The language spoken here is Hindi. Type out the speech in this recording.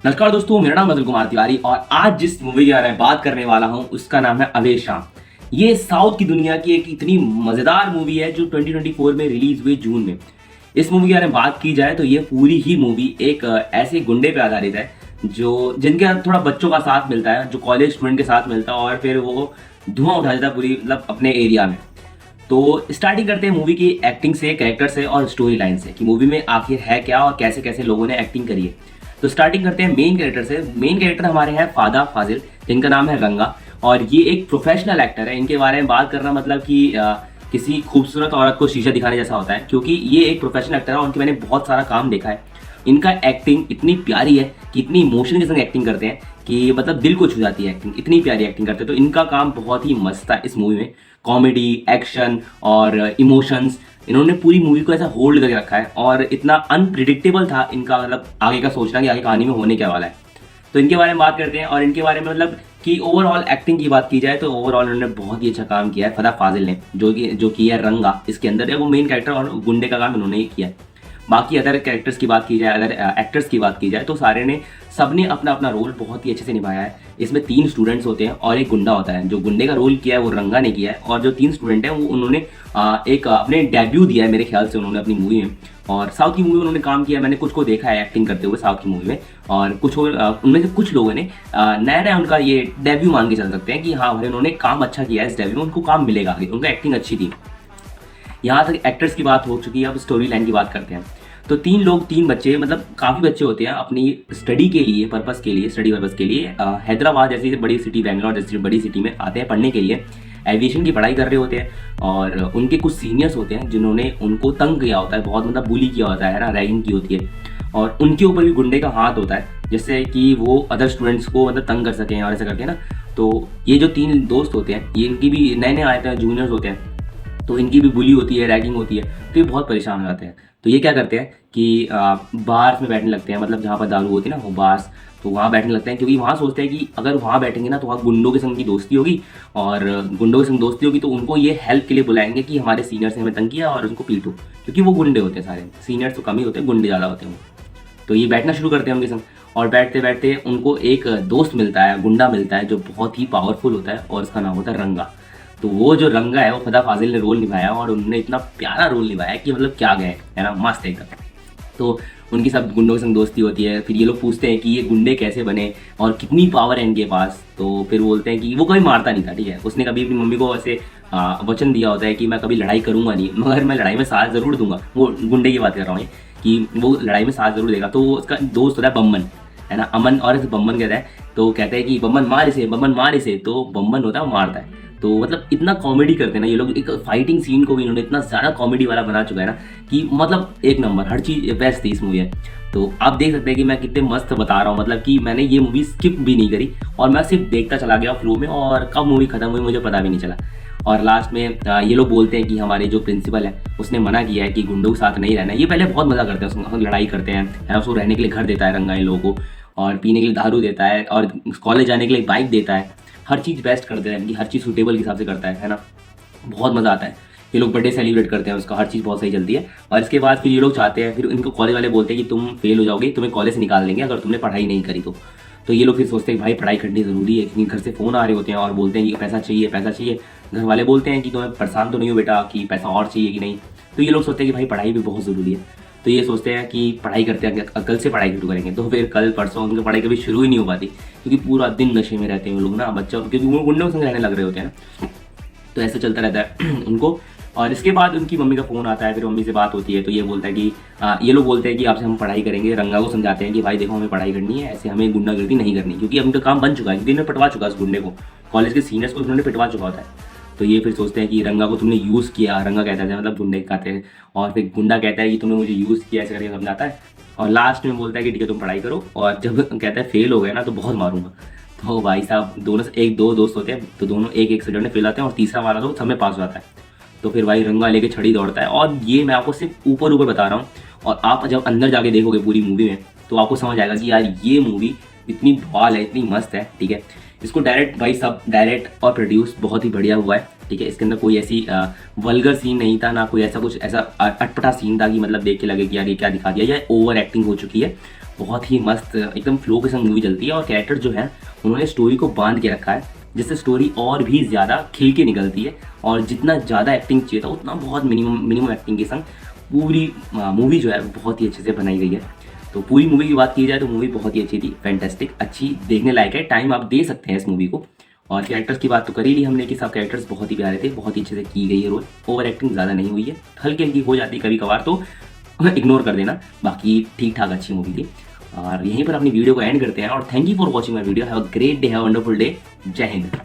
नमस्कार दोस्तों, मेरा नाम अतुल कुमार तिवारी और आज जिस मूवी के बारे में बात करने वाला हूं उसका नाम है अवेशाम। ये साउथ की दुनिया की एक इतनी मजेदार मूवी है जो 2024 में रिलीज हुई जून में। इस मूवी के बारे में बात की जाए तो ये पूरी ही मूवी एक ऐसे गुंडे पे आधारित है जो जिनके अंदर थोड़ा बच्चों का साथ मिलता है, जो कॉलेज स्टूडेंट के साथ मिलता है और फिर वो धुआं उठा देता है पूरी मतलब अपने एरिया में। तो स्टार्टिंग करते हैं मूवी की एक्टिंग से, कैरेक्टर से और स्टोरी लाइन से कि मूवी में आखिर है क्या और कैसे कैसे लोगों ने एक्टिंग करी है। तो स्टार्टिंग करते हैं मेन कैरेक्टर से। मेन कैरेक्टर हमारे हैं फादा फाजिल, जिनका नाम है रंगा और ये एक प्रोफेशनल एक्टर है। इनके बारे में बात करना मतलब कि किसी खूबसूरत औरत को शीशा दिखाने जैसा होता है, क्योंकि ये एक प्रोफेशनल एक्टर है और उनकी मैंने बहुत सारा काम देखा है। इनका एक्टिंग इतनी प्यारी है कि इतनी इमोशन के संग एक्टिंग करते हैं कि मतलब दिल को छू जाती है एक्टिंग, इतनी प्यारी एक्टिंग करते हैं। तो इनका काम बहुत ही मस्त था इस मूवी में। कॉमेडी, एक्शन और इमोशंस, इन्होंने पूरी मूवी को ऐसा होल्ड करके रखा है और इतना अनप्रिडिक्टेबल था इनका मतलब आगे का सोचना कि आगे कहानी में होने क्या वाला है। तो इनके बारे में बात करते हैं और इनके बारे में मतलब कि ओवरऑल एक्टिंग की बात की जाए तो ओवरऑल उन्होंने बहुत ही अच्छा काम किया है। फदा फाजिल ने जो किया है रंगा, इसके अंदर है वो मेन कैरेक्टर और गुंडे का काम इन्होंने ही किया है। बाकी अदर कैरेक्टर्स की बात की जाए, अदर एक्टर्स की बात की जाए तो सारे ने सबने अपना अपना रोल बहुत ही अच्छे से निभाया है। इसमें 3 स्टूडेंट्स होते हैं और एक गुंडा होता है। जो गुंडे का रोल किया है वो रंगा ने किया है और जो 3 स्टूडेंट हैं वो उन्होंने एक अपने डेब्यू दिया है मेरे ख्याल से उन्होंने अपनी मूवी में। और साउथ की मूवी में उन्होंने काम किया, मैंने कुछ को देखा है एक्टिंग करते हुए साउथ की मूवी में। और कुछ उनमें से कुछ लोगों ने नया नया उनका ये डेब्यू मान के चल सकते हैं कि हाँ भाई उन्होंने काम अच्छा किया है इस डेब्यू में, उनको काम मिलेगा आगे, उनका एक्टिंग अच्छी थी। यहाँ तक एक्टर्स की बात हो चुकी है, अब स्टोरी लाइन की बात करते हैं। तो 3 बच्चे मतलब काफ़ी बच्चे होते हैं अपनी स्टडी के लिए, स्टडी पर्पस के लिए हैदराबाद जैसी बड़ी सिटी, बैंगलोर जैसी बड़ी सिटी में आते हैं पढ़ने के लिए। एविएशन की पढ़ाई कर रहे होते हैं और उनके कुछ सीनियर्स होते हैं जिन्होंने उनको तंग किया होता है, बहुत मतलब बुली किया होता है ना, रैगिंग की होती है और उनके ऊपर भी गुंडे का हाथ होता है जिससे कि वो अदर स्टूडेंट्स को मतलब तंग कर सकें और ऐसा करके ना। तो ये जो 3 दोस्त होते हैं ये इनकी भी नए नए आते हैं, जूनियर्स होते हैं, तो इनकी भी बुली होती है, रैगिंग होती है, तो ये बहुत परेशान हो जाते हैं। तो ये क्या करते हैं कि बार्स में बैठने लगते हैं, मतलब जहाँ पर दारू होती है ना वो बार्स, तो वहाँ बैठने लगते हैं क्योंकि वहाँ सोचते हैं कि अगर वहाँ बैठेंगे ना तो वहाँ गुंडों के संग की दोस्ती होगी और गुंडों के संग दोस्ती होगी तो उनको ये हेल्प के लिए बुलाएंगे कि हमारे सीनियर्स ने हमें तंग किया और उनको पीटो, क्योंकि वो गुंडे होते हैं सारे, सीनियर्स तो कम ही होते हैं, गुंडे ज़्यादा होते हैं वो। तो ये बैठना शुरू करते हैं उनके संग और बैठते बैठते उनको एक दोस्त मिलता है, गुंडा मिलता है जो बहुत ही पावरफुल होता है और उसका नाम होता है रंगा। तो वो जो रंगा है वो फदा फाजिल ने रोल निभाया और उन्होंने इतना प्यारा रोल निभाया कि मतलब क्या गए है ना, मस्त एकदम। तो उनकी सब गुंडों के संग दोस्ती होती है। फिर ये लोग पूछते हैं कि ये गुंडे कैसे बने और कितनी पावर है इनके पास। तो फिर बोलते हैं कि वो कभी मारता नहीं था, ठीक है, उसने कभी अपनी मम्मी को ऐसे वचन दिया होता है कि मैं कभी लड़ाई करूंगा नहीं, मगर मैं लड़ाई में साथ ज़रूर दूंगा। वो गुंडे की बात कर रहा हूँ कि वो लड़ाई में साथ ज़रूर देगा। तो उसका दोस्त होता है बम्बन, है ना, अमन, और इसे बम्बन कहता है। तो कहते हैं कि बम्बन मार इसे, बम्बन मार इसे, तो बम्बन होता है वो मारता है। तो मतलब इतना कॉमेडी करते हैं ना ये लोग, एक फाइटिंग सीन को भी इन्होंने इतना ज़्यादा कॉमेडी वाला बना चुका है ना कि मतलब एक नंबर, हर चीज़ बेस्ट थी इस मूवी में। तो आप देख सकते हैं कि मैं कितने मस्त बता रहा हूँ, मतलब कि मैंने ये मूवी स्किप भी नहीं करी और मैं सिर्फ देखता चला गया फ्लो में और कब मूवी खत्म हुई मुझे पता भी नहीं चला। और लास्ट में ये लोग बोलते हैं कि हमारे जो प्रिंसिपल है उसने मना किया है कि गुंडों के साथ नहीं रहना। ये पहले बहुत मज़ा करते हैं, उसमें लड़ाई करते हैं, है उसको रहने के लिए घर देता है रंगा इन लोगों को, और पीने के लिए दारू देता है और कॉलेज जाने के लिए बाइक देता है। हर चीज़ बेस्ट कर देता है, इनकी हर चीज़ सूटेबल के हिसाब से करता है ना। बहुत मज़ा आता है। ये लोग बर्थडे सेलिब्रेट करते हैं उसका, हर चीज़ बहुत सही चलती है। और इसके बाद फिर ये लोग चाहते हैं, फिर इनको कॉलेज वाले बोलते हैं कि तुम फेल हो जाओगे, तुम्हें कॉलेज से निकाल देंगे अगर तुमने पढ़ाई नहीं करी तो ये लोग फिर सोचते हैं भाई पढ़ाई करनी ज़रूरी है, क्योंकि घर से फ़ोन आ रहे होते हैं और बोलते हैं कि पैसा चाहिए पैसा चाहिए। घर वाले बोलते हैं कि तुम्हें परेशान तो नहीं हो बेटा, कि पैसा और चाहिए कि नहीं। तो ये लोग सोचते हैं कि भाई पढ़ाई भी बहुत ज़रूरी है। तो ये सोचते हैं कि पढ़ाई करते हैं, कल से पढ़ाई शुरू करेंगे। तो फिर कल परसों उनकी पढ़ाई कभी शुरू ही नहीं हो पाती क्योंकि पूरा दिन नशे में रहते हैं वो लोग ना, बच्चा, क्योंकि वो गुंडों के संग रहने लग रहे होते हैं ना। तो ऐसा चलता रहता है उनको। और इसके बाद उनकी मम्मी का फ़ोन आता है, फिर मम्मी से बात होती है। तो ये बोलता है कि ये लोग बोलते हैं कि आपसे हम पढ़ाई करेंगे। रंगा को समझाते हैं कि भाई देखो हमें पढ़ाई करनी है, ऐसे हमें गुंडागर्दी नहीं करनी, क्योंकि अब उनका काम बन चुका है, क्योंकि इन्होंने पिटवा चुका है उस गुंडे को, कॉलेज के सीनियर्स को उन्होंने पिटवा चुका होता है। तो ये फिर सोचते हैं कि रंगा को तुमने यूज़ किया, रंगा कहता है मतलब गुंडे कहते हैं, और फिर गुंडा कहता है कि तुमने मुझे यूज़ किया, ऐसे करके समझाता है। और लास्ट में बोलता है कि ठीक है तुम पढ़ाई करो, और जब कहता है फेल हो गया ना तो बहुत मारूंगा। तो भाई साहब दोनों, एक दो दोस्त होते हैं तो दोनों एक एक सब्जेक्ट में फेल आते हैं और तीसरा वाला तो सब में पास हो जाता है। तो फिर भाई रंगा लेके छड़ी दौड़ता है। और ये मैं आपको सिर्फ ऊपर ऊपर बता रहा हूँ, और आप जब अंदर जाके देखोगे पूरी मूवी में तो आपको समझ आएगा कि यार ये मूवी इतनी बवाल है, इतनी मस्त है, ठीक है। इसको डायरेक्ट भाई सब डायरेक्ट और प्रोड्यूस बहुत ही बढ़िया हुआ है, ठीक है। इसके अंदर कोई ऐसी वल्गर सीन नहीं था, ना कोई ऐसा कुछ ऐसा अटपटा सीन था कि मतलब देख के लगे कि यार ये क्या दिखा दिया, या ओवर एक्टिंग हो चुकी है। बहुत ही मस्त एकदम फ्लो के संग मूवी चलती है और कैरेक्टर जो है उन्होंने स्टोरी को बांध के रखा है, जिससे स्टोरी और भी ज़्यादा खिल के निकलती है। और जितना ज़्यादा एक्टिंग चाहिए था उतना बहुत मिनिमम एक्टिंग के संग पूरी मूवी जो है बहुत ही अच्छे से बनाई गई है। तो पूरी मूवी की बात की जाए तो मूवी बहुत ही अच्छी थी, फैंटेस्टिक, अच्छी, देखने लायक है, टाइम आप दे सकते हैं इस मूवी को। और कैरेक्टर्स की बात तो कर ही ली हमने कि सब कैरेक्टर्स बहुत ही प्यारे थे, बहुत ही अच्छे से की गई है रोल, ओवर एक्टिंग ज़्यादा नहीं हुई है, हल्की हल्की हो जाती है कभी कभार तो इग्नोर कर देना, बाकी ठीक ठाक अच्छी मूवी थी। और यहीं पर अपनी वीडियो को एंड करते हैं और thank you for watching my video. Have a great day, have a wonderful day. जय हिंद।